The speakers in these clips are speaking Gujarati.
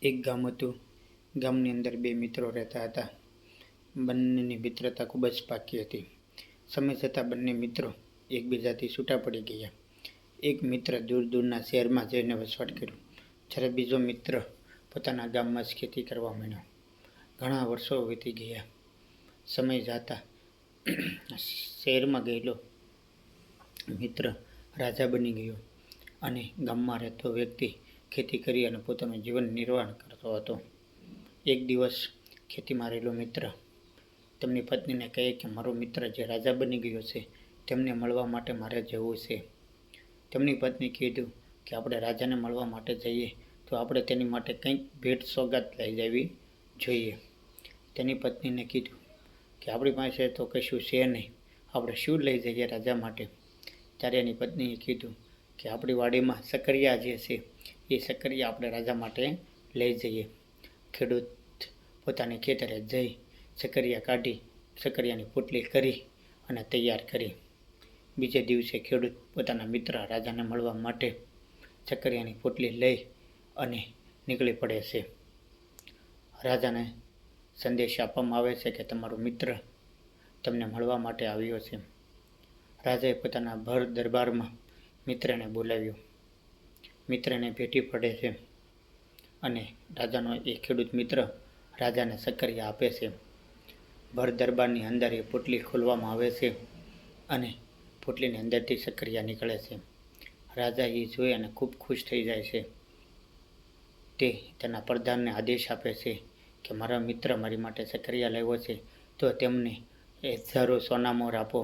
એક ગામ હતું. ગામની અંદર બે મિત્રો રહેતા હતા. બંનેની મિત્રતા ખૂબ જ પાકી હતી. સમય જતાં બંને મિત્રો એકબીજાથી છૂટા પડી ગયા. એક મિત્ર દૂર દૂરના શહેરમાં જઈને વસવાટ કર્યો, જ્યારે બીજો મિત્ર પોતાના ગામમાં જ ખેતી કરવા માંડ્યો. ઘણા વર્ષો વીતી ગયા. સમય જતાં શહેરમાં ગયેલો મિત્ર રાજા બની ગયો અને ગામમાં રહેતો વ્યક્તિ ખેતી કરી અને પોતાનું જીવન નિર્વાહ કરતો હતો. એક દિવસ ખેતીમાં રહેલો મિત્ર તેમની પત્નીને કહે કે મારો મિત્ર જે રાજા બની ગયો છે તેમને મળવા માટે મારે જવું છે. તેમની પત્ની કીધું કે આપણે રાજાને મળવા માટે જઈએ તો આપણે તેની માટે કંઈક ભેટ સોગાદ લઈ જવી જોઈએ. તેની પત્નીને કીધું કે આપણી પાસે તો કશું છે નહીં, આપણે શું લઈ જઈએ રાજા માટે. ત્યારે એની પત્નીએ કીધું કે આપણી વાડીમાં સકરિયા જે છે એ સકરિયા આપણે રાજા માટે લઈ જઈએ. ખેડૂત પોતાની ખેતરે જઈ સકરિયા કાઢી સકરિયાની પોટલી કરી અને તૈયાર કરી. બીજે દિવસે ખેડૂત પોતાના મિત્ર રાજાને મળવા માટે સકરિયાની પોટલી લઈ અને નીકળી પડે છે. રાજાને સંદેશ આપવામાં આવે છે કે તમારો મિત્ર તમને મળવા માટે આવ્યો છે. રાજાએ પોતાના ભર દરબારમાં મિત્રને બોલાવ્યો. મિત્રને ભેટી પડે છે અને રાજાનો એ ખેડૂત મિત્ર રાજાને સકરિયા આપે છે. ભર દરબારની અંદર એ પોટલી ખોલવામાં આવે છે અને પોટલીની અંદરથી સકરિયા નીકળે છે. રાજા એ જોઈ અને ખૂબ ખુશ થઈ જાય છે. તે તેના પ્રધાનને આદેશ આપે છે કે મારા મિત્ર મારી માટે સકરિયા લાવ્યો છે તો તેમને હજારો સોનામોર આપો,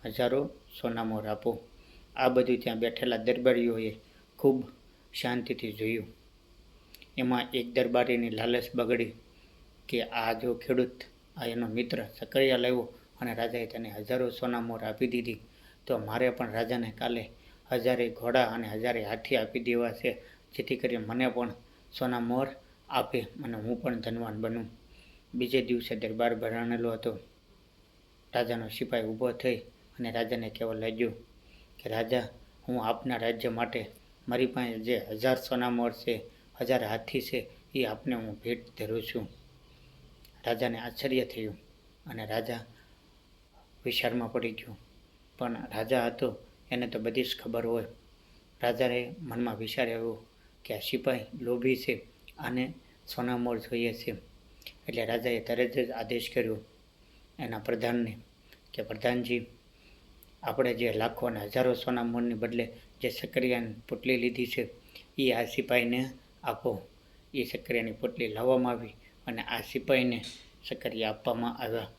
હજારો સોનામોર આપો. આ બધું ત્યાં બેઠેલા દરબારીઓએ ખૂબ શાંતિથી જોયું. એમાં એક દરબારીની લાલચ બગડી કે આ જો ખેડૂત આ એનો મિત્ર સકરિયા લાવ્યો અને રાજાએ તેને હજારો સોનામોર આપી દીધી તો મારે પણ રાજાને કાલે 1000 ઘોડા અને 1000 હાથી આપી દેવા છે, જેથી કરી મને પણ સોનામોર આપે અને હું પણ ધનવાન બનું. બીજે દિવસે દરબાર ભરાણેલો હતો. રાજાનો સિપાઈ ઊભો થઈ અને રાજાને કહેવા લાગ્યો કે રાજા, હું આપના રાજ્ય માટે મારી પાસે જે 1000 સોનામોર છે, 1000 હાથી છે, એ આપને હું ભેટ ધરું છું. રાજાને આશ્ચર્ય થયું અને રાજા વિચારમાં પડી ગયો. પણ રાજા હતો એને તો બધી જ ખબર હોય. રાજાએ મનમાં વિચાર આવ્યો કે આ સિપાઈ લોભી છે, આને સોનામોર જોઈએ છે. એટલે રાજાએ તરત જ આદેશ કર્યો એના પ્રધાનને કે પ્રધાનજી, આપણે જે લાખો અને હજારો સોનામોરની બદલે જે સકરિયાની પોટલી લીધી છે એ આ સિપાઈને આપો. એ સકરિયાની પોટલી લાવવામાં આવી અને આ સિપાઈને સકરિયા આપવામાં આવ્યા.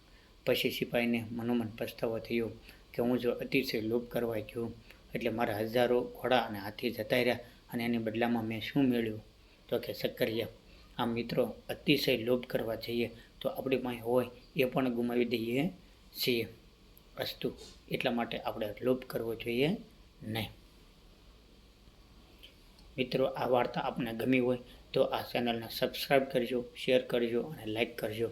પછી સિપાઈને મનોમન પસ્તાવો થયો કે હું જો અતિશય લોભ કરવા ગયો એટલે મારા હજારો ઘોડા અને હાથી જતા રહ્યા અને એની બદલામાં મેં શું મેળવ્યું તો કે સકરિયા. આ મિત્રો અતિશય લોભ કરવા જઈએ તો આપણી પાસે હોય એ પણ ગુમાવી દઈએ છીએ. અસ્તુ, એટલા માટે આપણે લોભ કરવો જોઈએ નહીં. મિત્રો, આ વાર્તા આપને ગમી હોય તો આ ચેનલને સબસ્ક્રાઈબ કરજો, શેર કરજો અને લાઈક કરજો.